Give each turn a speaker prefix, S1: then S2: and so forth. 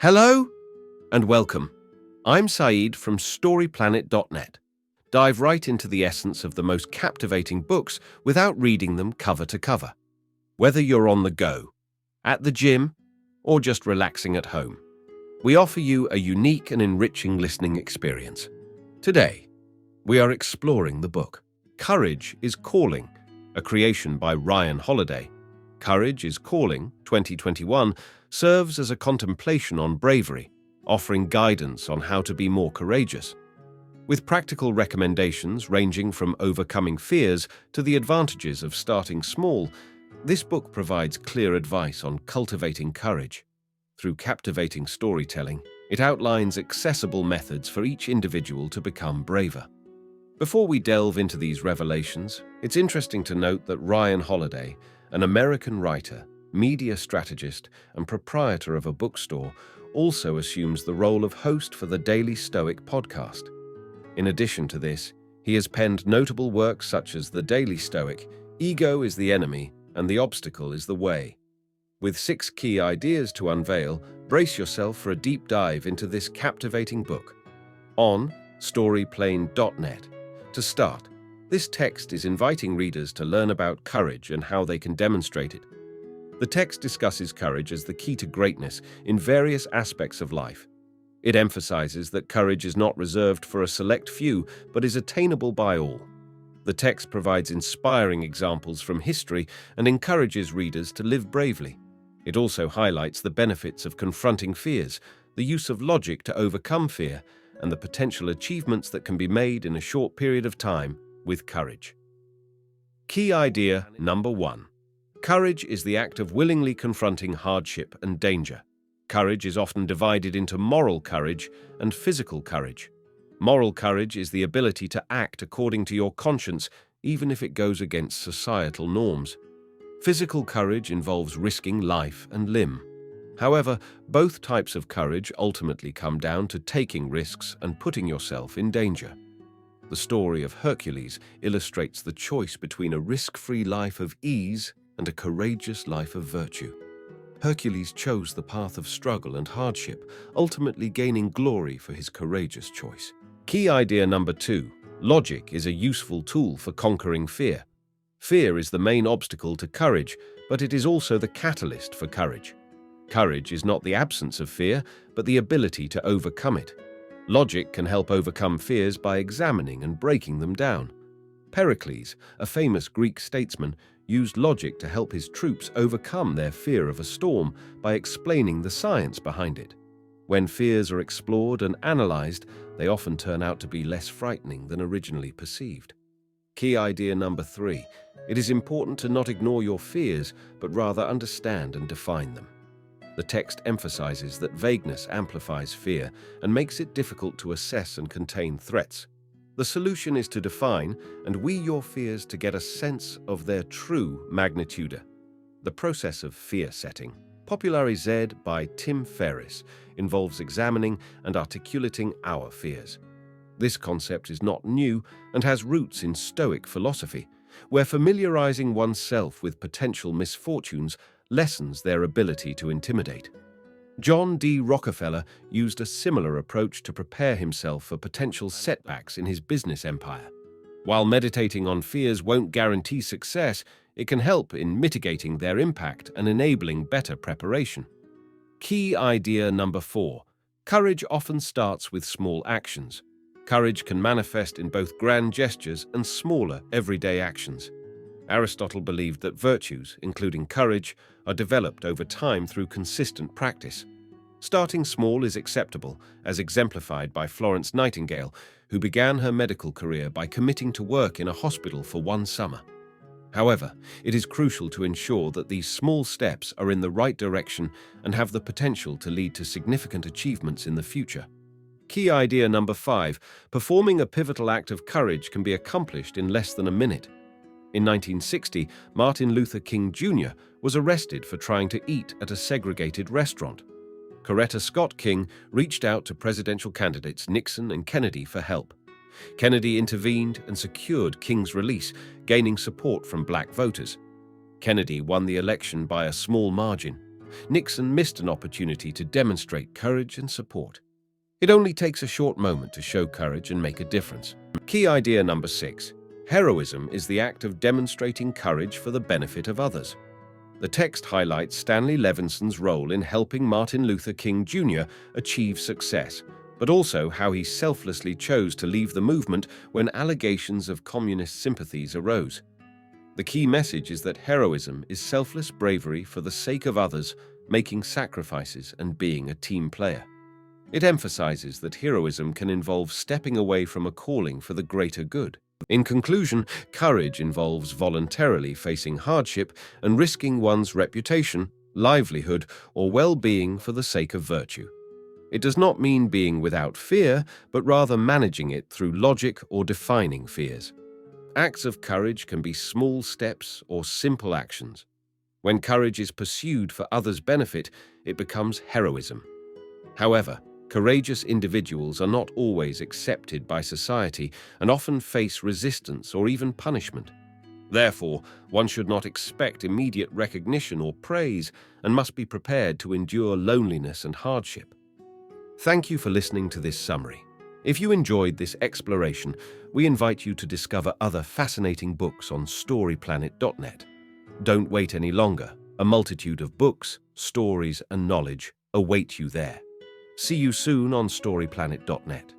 S1: Hello and welcome. I'm Saeed from StoryPlanet.net. Dive right into the essence of the most captivating books without reading them cover to cover. Whether you're on the go, at the gym, or just relaxing at home, we offer you a unique and enriching listening experience. Today, we are exploring the book Courage is Calling, a creation by Ryan Holiday. Courage is Calling, 2021, serves as a contemplation on bravery, offering guidance on how to be more courageous. With practical recommendations ranging from overcoming fears to the advantages of starting small, this book provides clear advice on cultivating courage. Through captivating storytelling, it outlines accessible methods for each individual to become braver. Before we delve into these revelations, it's interesting to note that Ryan Holiday, an American writer, media strategist, and proprietor of a bookstore, also assumes the role of host for the Daily Stoic podcast. In addition to this, he has penned notable works such as The Daily Stoic, Ego is the Enemy, and The Obstacle is the Way. With 6 key ideas to unveil, brace yourself for a deep dive into this captivating book. On StoryPlanet.net. To start, this text is inviting readers to learn about courage and how they can demonstrate it. The text discusses courage as the key to greatness in various aspects of life. It emphasizes that courage is not reserved for a select few, but is attainable by all. The text provides inspiring examples from history and encourages readers to live bravely. It also highlights the benefits of confronting fears, the use of logic to overcome fear, and the potential achievements that can be made in a short period of time with courage. Key idea number 1. Courage is the act of willingly confronting hardship and danger. Courage is often divided into moral courage and physical courage. Moral courage is the ability to act according to your conscience, even if it goes against societal norms. Physical courage involves risking life and limb. However, both types of courage ultimately come down to taking risks and putting yourself in danger. The story of Hercules illustrates the choice between a risk-free life of ease and a courageous life of virtue. Hercules chose the path of struggle and hardship, ultimately gaining glory for his courageous choice. Key idea number 2. Logic is a useful tool for conquering fear. Fear is the main obstacle to courage, but it is also the catalyst for courage. Courage is not the absence of fear, but the ability to overcome it. Logic can help overcome fears by examining and breaking them down. Pericles, a famous Greek statesman, used logic to help his troops overcome their fear of a storm by explaining the science behind it. When fears are explored and analyzed, they often turn out to be less frightening than originally perceived. Key idea number 3. It is important to not ignore your fears, but rather understand and define them. The text emphasizes that vagueness amplifies fear and makes it difficult to assess and contain threats. The solution is to define and weigh your fears to get a sense of their true magnitude. The process of fear setting, popularized by Tim Ferriss, involves examining and articulating our fears. This concept is not new and has roots in Stoic philosophy, where familiarizing oneself with potential misfortunes lessens their ability to intimidate. John D. Rockefeller used a similar approach to prepare himself for potential setbacks in his business empire. While meditating on fears won't guarantee success, it can help in mitigating their impact and enabling better preparation. Key idea number 4. Courage often starts with small actions. Courage can manifest in both grand gestures and smaller, everyday actions. Aristotle believed that virtues, including courage, are developed over time through consistent practice. Starting small is acceptable, as exemplified by Florence Nightingale, who began her medical career by committing to work in a hospital for one summer. However, it is crucial to ensure that these small steps are in the right direction and have the potential to lead to significant achievements in the future. Key idea number 5. Performing a pivotal act of courage can be accomplished in less than a minute. In 1960, Martin Luther King Jr. was arrested for trying to eat at a segregated restaurant. Coretta Scott King reached out to presidential candidates Nixon and Kennedy for help. Kennedy intervened and secured King's release, gaining support from black voters. Kennedy won the election by a small margin. Nixon missed an opportunity to demonstrate courage and support. It only takes a short moment to show courage and make a difference. Key idea number 6. Heroism is the act of demonstrating courage for the benefit of others. The text highlights Stanley Levinson's role in helping Martin Luther King Jr. achieve success, but also how he selflessly chose to leave the movement when allegations of communist sympathies arose. The key message is that heroism is selfless bravery for the sake of others, making sacrifices and being a team player. It emphasizes that heroism can involve stepping away from a calling for the greater good. In conclusion, courage involves voluntarily facing hardship and risking one's reputation, livelihood, or well-being for the sake of virtue. It does not mean being without fear, but rather managing it through logic or defining fears. Acts of courage can be small steps or simple actions. When courage is pursued for others' benefit, it becomes heroism. However, courageous individuals are not always accepted by society and often face resistance or even punishment. Therefore, one should not expect immediate recognition or praise and must be prepared to endure loneliness and hardship. Thank you for listening to this summary. If you enjoyed this exploration, we invite you to discover other fascinating books on storyplanet.net. Don't wait any longer. A multitude of books, stories, and knowledge await you there. See you soon on storyplanet.net.